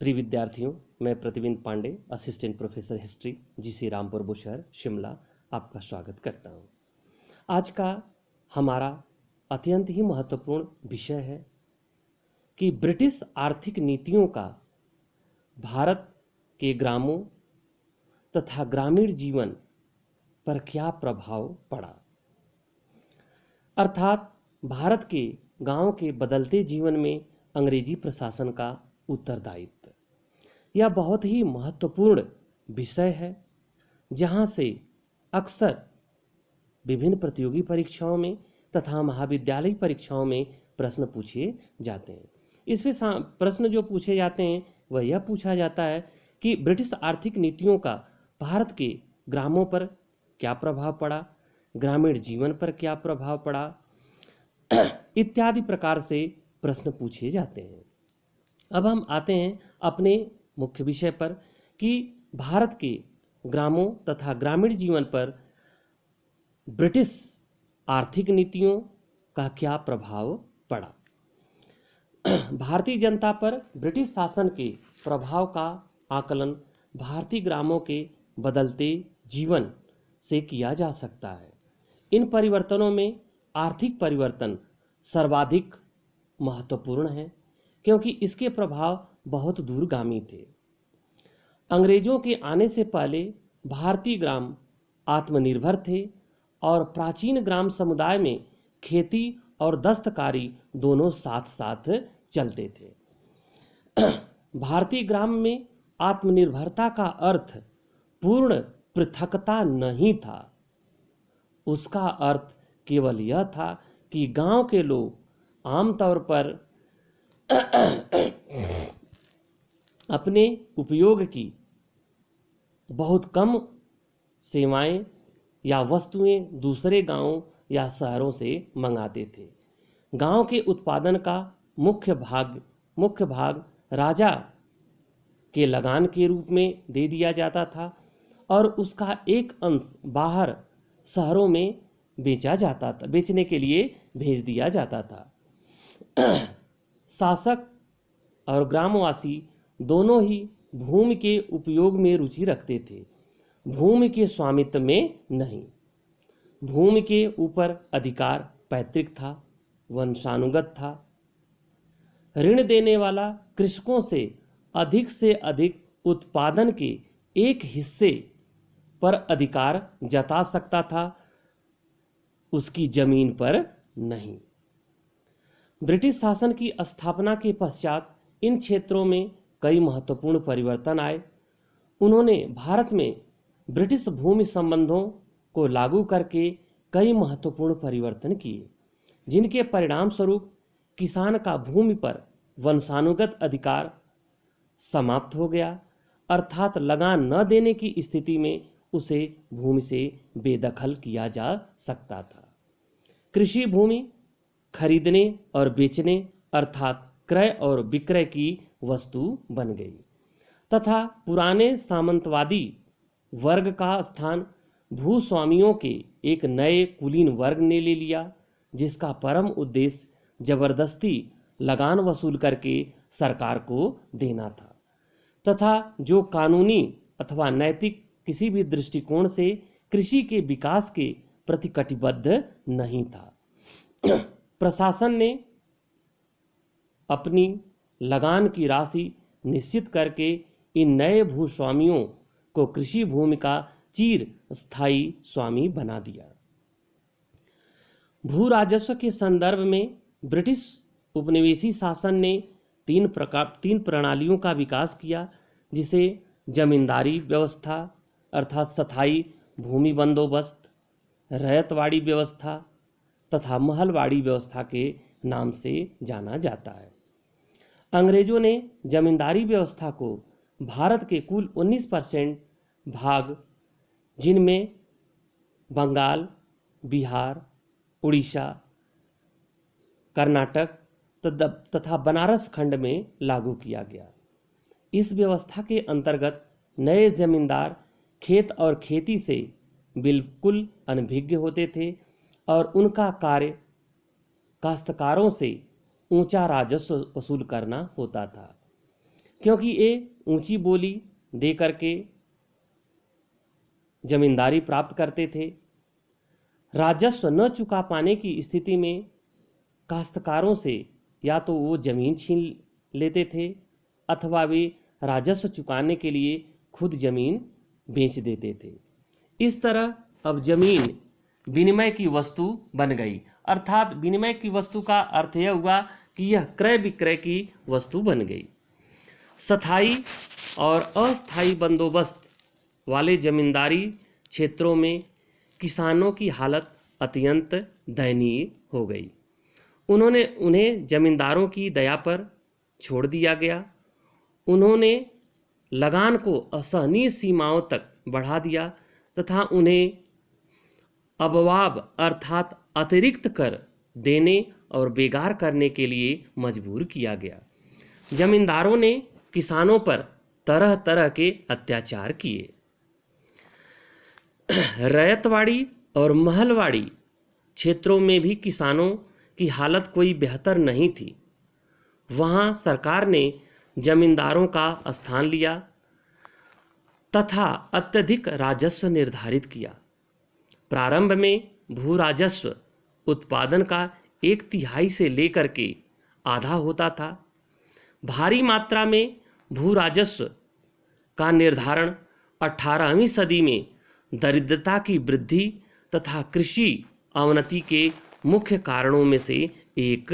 प्रिय विद्यार्थियों, मैं Pratibimb Pandey, assistant professor history, GC Rampur Bushahr, Shimla, आपका स्वागत करता हूं। आज का हमारा अत्यंत ही महत्वपूर्ण विषय है कि ब्रिटिश आर्थिक नीतियों का भारत के ग्रामों तथा ग्रामीण जीवन पर क्या प्रभाव पड़ा, अर्थात भारत के गांव के बदलते जीवन में अंग्रेजी प्रशासन का उत्तरदायित्व। यह बहुत ही महत्वपूर्ण विषय है, जहां से अक्सर विभिन्न प्रतियोगी परीक्षाओं में तथा महाविद्यालय परीक्षाओं में प्रश्न पूछे जाते हैं। इसमें प्रश्न जो पूछे जाते हैं वह यह पूछा जाता है कि ब्रिटिश आर्थिक नीतियों का भारत के ग्रामों पर क्या प्रभाव पड़ा, ग्रामीण जीवन पर क्या प्रभाव पड़ा, इत्यादि प्रकार से प्रश्न पूछे जाते हैं। अब हम आते हैं अपने मुख्य विषय पर कि भारत के ग्रामों तथा ग्रामीण जीवन पर ब्रिटिश आर्थिक नीतियों का क्या प्रभाव पड़ा। भारतीय जनता पर ब्रिटिश शासन के प्रभाव का आकलन भारतीय ग्रामों के बदलते जीवन से किया जा सकता है। इन परिवर्तनों में आर्थिक परिवर्तन सर्वाधिक महत्वपूर्ण है, क्योंकि इसके प्रभाव बहुत दूरगामी थे। अंग्रेजों के आने से पहले भारतीय ग्राम आत्मनिर्भर थे और प्राचीन ग्राम समुदाय में खेती और दस्तकारी दोनों साथ साथ चलते थे। भारतीय ग्राम में आत्मनिर्भरता का अर्थ पूर्ण पृथकता नहीं था। उसका अर्थ केवल यह था कि गांव के लोग आमतौर पर अपने उपयोग की बहुत कम सेवाएं या वस्तुएं दूसरे गांवों या शहरों से मंगाते थे। गांव के उत्पादन का मुख्य भाग राजा के लगान के रूप में दे दिया जाता था और उसका एक अंश बाहर शहरों में बेचने के लिए भेज दिया जाता था। शासक और ग्रामवासी दोनों ही भूमि के उपयोग में रुचि रखते थे, भूमि के स्वामित्व में नहीं। भूमि के ऊपर अधिकार पैतृक था, वंशानुगत था। ऋण देने वाला कृषकों से अधिक उत्पादन के एक हिस्से पर अधिकार जता सकता था, उसकी जमीन पर नहीं। ब्रिटिश शासन की स्थापना के पश्चात इन क्षेत्रों में कई महत्वपूर्ण परिवर्तन आए। उन्होंने भारत में ब्रिटिश भूमि संबंधों को लागू करके कई महत्वपूर्ण परिवर्तन किए, जिनके परिणाम स्वरूप किसान का भूमि पर वंशानुगत अधिकार समाप्त हो गया, अर्थात लगान न देने की स्थिति में उसे भूमि से बेदखल किया जा सकता था। कृषि भूमि खरीदने और बेचने अर्थात क्रय और विक्रय की वस्तु बन गई तथा पुराने सामंतवादी वर्ग का स्थान भूस्वामियों के एक नए कुलीन वर्ग ने ले लिया, जिसका परम उद्देश्य जबरदस्ती लगान वसूल करके सरकार को देना था तथा जो कानूनी अथवा नैतिक किसी भी दृष्टिकोण से कृषि के विकास के प्रति कटिबद्ध नहीं था। प्रशासन ने अपनी लगान की राशि निश्चित करके इन नए भूस्वामियों को कृषि भूमि का चिर स्थायी स्वामी बना दिया। भू राजस्व के संदर्भ में ब्रिटिश उपनिवेशी शासन ने तीन प्रणालियों का विकास किया, जिसे जमींदारी व्यवस्था अर्थात स्थायी भूमि बंदोबस्त, रैयतवाड़ी व्यवस्था तथा महलवाड़ी व्यवस्था के नाम से जाना जाता है। अंग्रेजों ने जमींदारी व्यवस्था को भारत के कुल 19% भाग, जिनमें बंगाल, बिहार, उड़ीसा, कर्नाटक तथा बनारस खंड में लागू किया गया। इस व्यवस्था के अंतर्गत नए जमींदार खेत और खेती से बिल्कुल अनभिज्ञ होते थे और उनका कार्य काश्तकारों से ऊंचा राजस्व वसूल करना होता था। क्योंकि ये ऊंची बोली दे करके जमींदारी प्राप्त करते थे। राजस्व न चुका पाने की स्थिति में काश्तकारों से या तो वो जमीन छीन लेते थे अथवा वे राजस्व चुकाने के लिए खुद जमीन बेच देते थे। इस तरह अब जमीन विनिमय की वस्तु बन गई, अर्थात विनिमय की वस्तु का अर्थ यह हुआ कि यह क्रय विक्रय की वस्तु बन गई। स्थायी और अस्थायी बंदोबस्त वाले जमींदारी क्षेत्रों में किसानों की हालत अत्यंत दयनीय हो गई। उन्हें जमींदारों की दया पर छोड़ दिया गया। उन्होंने लगान को असहनीय सीमाओं तक बढ़ा दिया तथा उन्हें अबवाब अर्थात अतिरिक्त कर देने और बेगार करने के लिए मजबूर किया गया। जमींदारों ने किसानों पर तरह तरह के अत्याचार किए। रैयतवाड़ी और महलवाड़ी क्षेत्रों में भी किसानों की हालत कोई बेहतर नहीं थी। वहाँ सरकार ने जमींदारों का स्थान लिया तथा अत्यधिक राजस्व निर्धारित किया। प्रारंभ में भू राजस्व उत्पादन का 1/3 से लेकर के आधा होता था। भारी मात्रा में भू राजस्व का निर्धारण 18वीं सदी में दरिद्रता की वृद्धि तथा कृषि अवनति के मुख्य कारणों में से एक